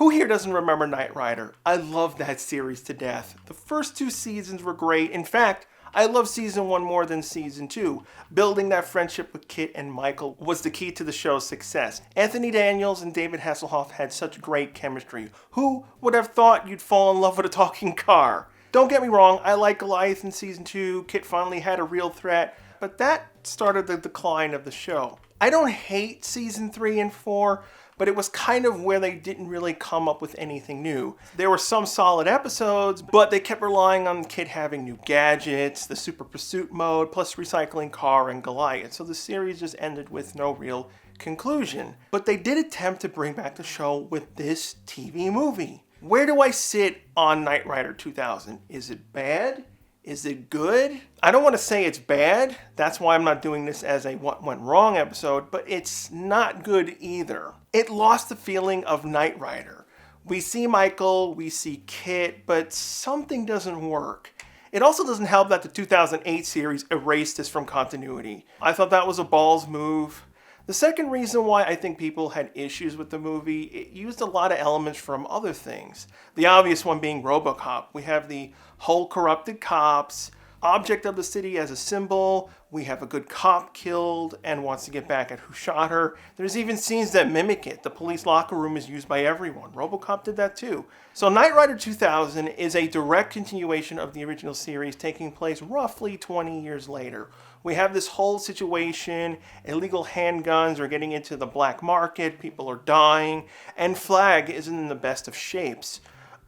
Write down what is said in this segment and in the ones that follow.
Who here doesn't remember Knight Rider? I love that series to death. The first 2 seasons were great. In fact, I love season 1 more than season 2. Building that friendship with Kit and Michael was the key to the show's success. Anthony Daniels and David Hasselhoff had such great chemistry. Who would have thought you'd fall in love with a talking car? Don't get me wrong, I like Goliath in season 2. Kit finally had a real threat, but that started the decline of the show. I don't hate season 3 and 4, but it was kind of where they didn't really come up with anything new. There were some solid episodes, but they kept relying on Kit having new gadgets, the Super Pursuit mode, plus recycling car and Goliath, so the series just ended with no real conclusion. But they did attempt to bring back the show with this TV movie. Where do I sit on Knight Rider 2000? Is it bad? Is it good? I don't want to say it's bad. That's why I'm not doing this as a what went wrong episode, but it's not good either. It lost the feeling of Knight Rider. We see Michael, we see Kit, but something doesn't work. It also doesn't help that the 2008 series erased this from continuity. I thought that was a balls move. The second reason why I think people had issues with the movie, it used a lot of elements from other things. The obvious one being RoboCop. We have the whole corrupted cops, object of the city as a symbol. We have a good cop killed and wants to get back at who shot her. There's even scenes that mimic it. The police locker room is used by everyone. RoboCop did that too. So Knight Rider 2000 is a direct continuation of the original series taking place roughly 20 years later. We have this whole situation, illegal handguns are getting into the black market, people are dying, and Flag isn't in the best of shapes.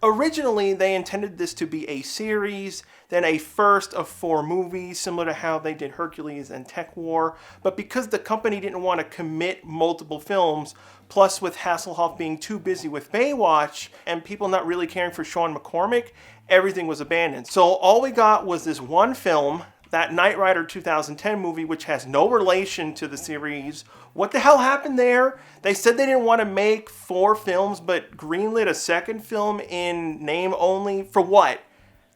Originally, they intended this to be a series, then a first of 4 movies, similar to how they did Hercules and Tech War, but because the company didn't want to commit multiple films, plus with Hasselhoff being too busy with Baywatch, and people not really caring for Sean McCormick, everything was abandoned. So all we got was this one film, that Knight Rider 2010 movie, which has no relation to the series. What the hell happened there? They said they didn't want to make 4 films, but greenlit a second film in name only. For what?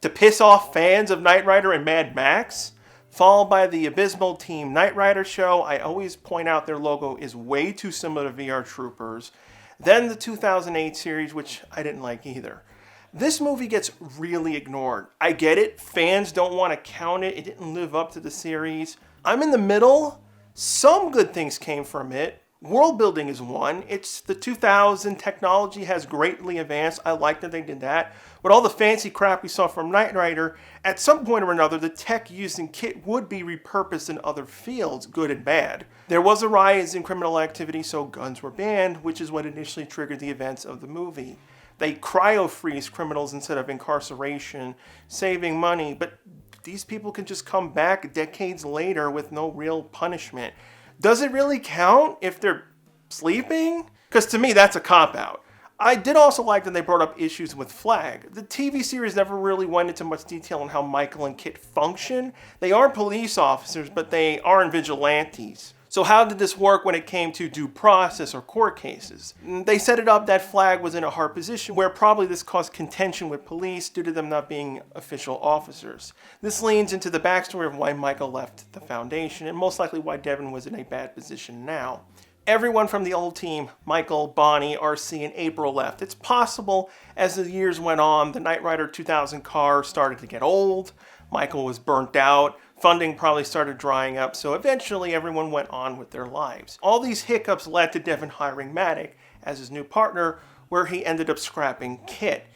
To piss off fans of Knight Rider and Mad Max? Followed by the abysmal Team Knight Rider show. I always point out their logo is way too similar to VR Troopers. Then the 2008 series, which I didn't like either. This movie gets really ignored. I get it, fans don't want to count it, it didn't live up to the series. I'm in the middle. Some good things came from it. World building is one. It's the 2000, technology has greatly advanced. I like that they did that. But all the fancy crap we saw from Knight Rider, at some point or another, the tech used in Kit would be repurposed in other fields, good and bad. There was a rise in criminal activity, so guns were banned, which is what initially triggered the events of the movie. They cryo-freeze criminals instead of incarceration, saving money, but these people can just come back decades later with no real punishment. Does it really count if they're sleeping? Because to me, that's a cop-out. I did also like that they brought up issues with Flag. The TV series never really went into much detail on how Michael and Kit function. They aren't police officers, but they aren't vigilantes. So how did this work when it came to due process or court cases? They set it up that Flag was in a hard position where probably this caused contention with police due to them not being official officers. This leans into the backstory of why Michael left the Foundation and most likely why Devin was in a bad position now. Everyone from the old team, Michael, Bonnie, RC, and April left. It's possible as the years went on, the Knight Rider 2000 car started to get old, Michael was burnt out, funding probably started drying up, so eventually everyone went on with their lives. All these hiccups led to Devin hiring Maddock as his new partner, where he ended up scrapping Kit.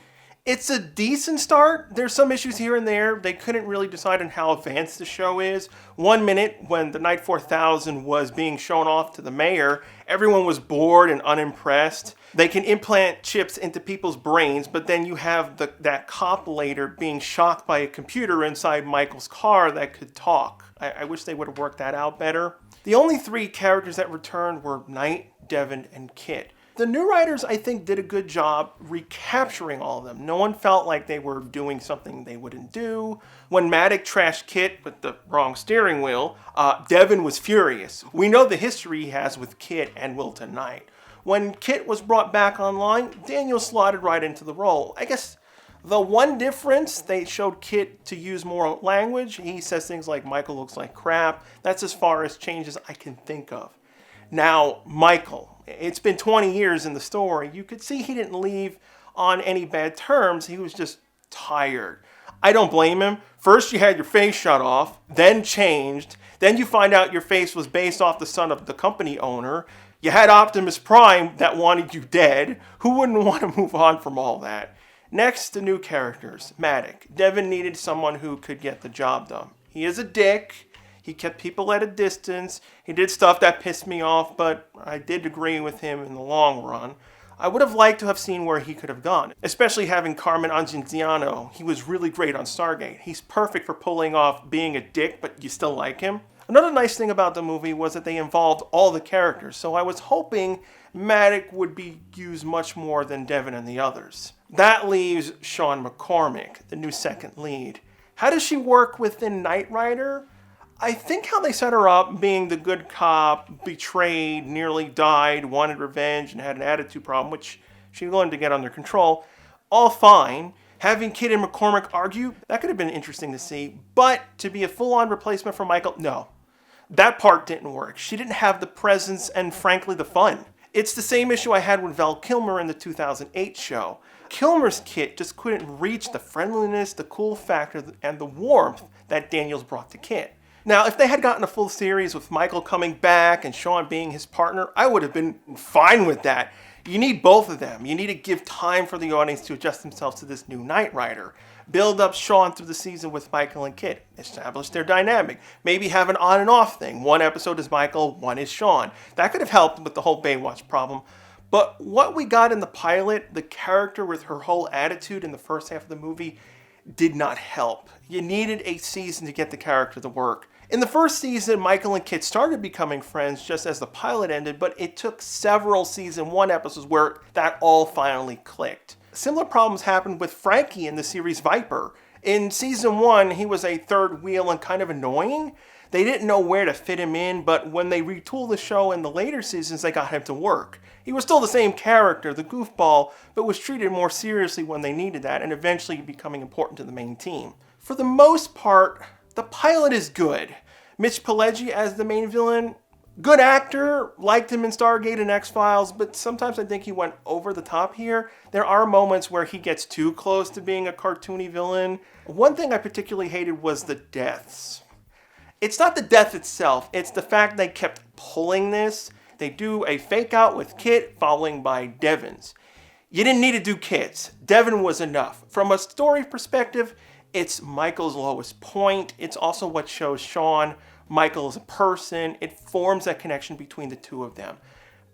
It's a decent start. There's some issues here and there. They couldn't really decide on how advanced the show is. 1 minute, when the Knight 4000 was being shown off to the mayor, everyone was bored and unimpressed. They can implant chips into people's brains, but then you have that cop later being shocked by a computer inside Michael's car that could talk. I wish they would have worked that out better. The only 3 characters that returned were Knight, Devin, and Kit. The new writers, I think, did a good job recapturing all of them. No one felt like they were doing something they wouldn't do. When Maddock trashed Kit with the wrong steering wheel, Devin was furious. We know the history he has with Kit and Wilton Knight. When Kit was brought back online, Daniel slotted right into the role. I guess the one difference, they showed Kit to use more language. He says things like, Michael looks like crap. That's as far as changes I can think of. Now, Michael. It's been 20 years in the story. You could see he didn't leave on any bad terms. He was just tired. I don't blame him. First you had your face shut off, then changed. Then you find out your face was based off the son of the company owner. You had Optimus Prime that wanted you dead. Who wouldn't want to move on from all that? Next, the new characters. Maddox. Devin needed someone who could get the job done. He is a dick. He kept people at a distance. He did stuff that pissed me off, but I did agree with him in the long run. I would have liked to have seen where he could have gone, especially having Carmen Angenziano. He was really great on Stargate. He's perfect for pulling off being a dick, but you still like him. Another nice thing about the movie was that they involved all the characters, so I was hoping Maddox would be used much more than Devin and the others. That leaves Sean McCormick, the new second lead. How does she work within Knight Rider? I think how they set her up, being the good cop, betrayed, nearly died, wanted revenge, and had an attitude problem, which she learned to get under control, all fine. Having Kid and McCormick argue, that could have been interesting to see, but to be a full-on replacement for Michael, no. That part didn't work. She didn't have the presence and, frankly, the fun. It's the same issue I had with Val Kilmer in the 2008 show. Kilmer's Kit just couldn't reach the friendliness, the cool factor, and the warmth that Daniels brought to Kit. Now, if they had gotten a full series with Michael coming back and Sean being his partner, I would have been fine with that. You need both of them. You need to give time for the audience to adjust themselves to this new Knight Rider. Build up Sean through the season with Michael and Kit. Establish their dynamic. Maybe have an on and off thing. One episode is Michael, one is Sean. That could have helped with the whole Baywatch problem. But what we got in the pilot, the character with her whole attitude in the first half of the movie, did not help. You needed a season to get the character to work. In the first season, Michael and Kit started becoming friends just as the pilot ended, but it took several season 1 episodes where that all finally clicked. Similar problems happened with Frankie in the series Viper. In season 1, he was a third wheel and kind of annoying. They didn't know where to fit him in, but when they retooled the show in the later seasons, they got him to work. He was still the same character, the goofball, but was treated more seriously when they needed that, and eventually becoming important to the main team. For the most part, the pilot is good. Mitch Pileggi as the main villain, good actor, liked him in Stargate and X-Files, but sometimes I think he went over the top here. There are moments where he gets too close to being a cartoony villain. One thing I particularly hated was the deaths. It's not the death itself, it's the fact they kept pulling this. They do a fake out with Kit, following by Devin's. You didn't need to do Kit's. Devin was enough. From a story perspective, it's Michael's lowest point. It's also what shows Sean, Michael as a person. It forms that connection between the two of them.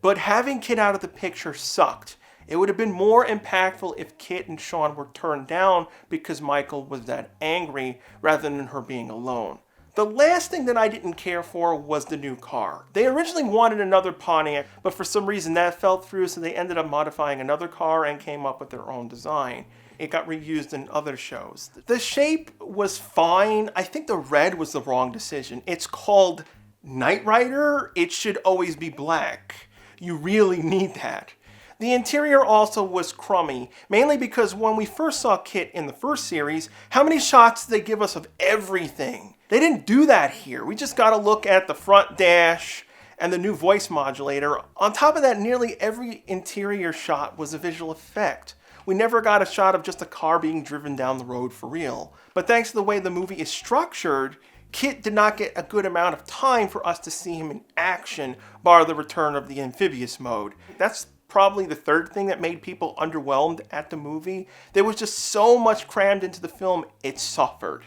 But having Kit out of the picture sucked. It would have been more impactful if Kit and Sean were turned down because Michael was that angry rather than her being alone. The last thing that I didn't care for was the new car. They originally wanted another Pontiac, but for some reason that fell through, so they ended up modifying another car and came up with their own design. It got reused in other shows. The shape was fine. I think the red was the wrong decision. It's called Knight Rider. It should always be black. You really need that. The interior also was crummy, mainly because when we first saw Kit in the first series, how many shots did they give us of everything? They didn't do that here. We just got a look at the front dash and the new voice modulator. On top of that, nearly every interior shot was a visual effect. We never got a shot of just a car being driven down the road for real. But thanks to the way the movie is structured, Kit did not get a good amount of time for us to see him in action, bar the return of the amphibious mode. That's probably the third thing that made people underwhelmed at the movie. There was just so much crammed into the film, it suffered.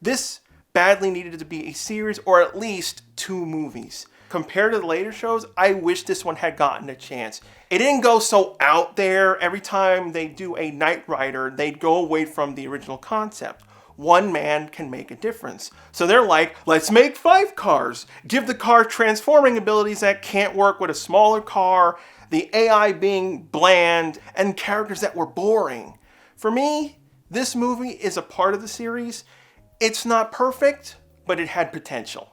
This badly needed to be a series or at least 2 movies. Compared to the later shows, I wish this one had gotten a chance. It didn't go so out there. Every time they do a Knight Rider, they'd go away from the original concept. One man can make a difference. So they're like, let's make 5 cars. Give the car transforming abilities that can't work with a smaller car, the AI being bland, and characters that were boring. For me, this movie is a part of the series. It's not perfect, but it had potential.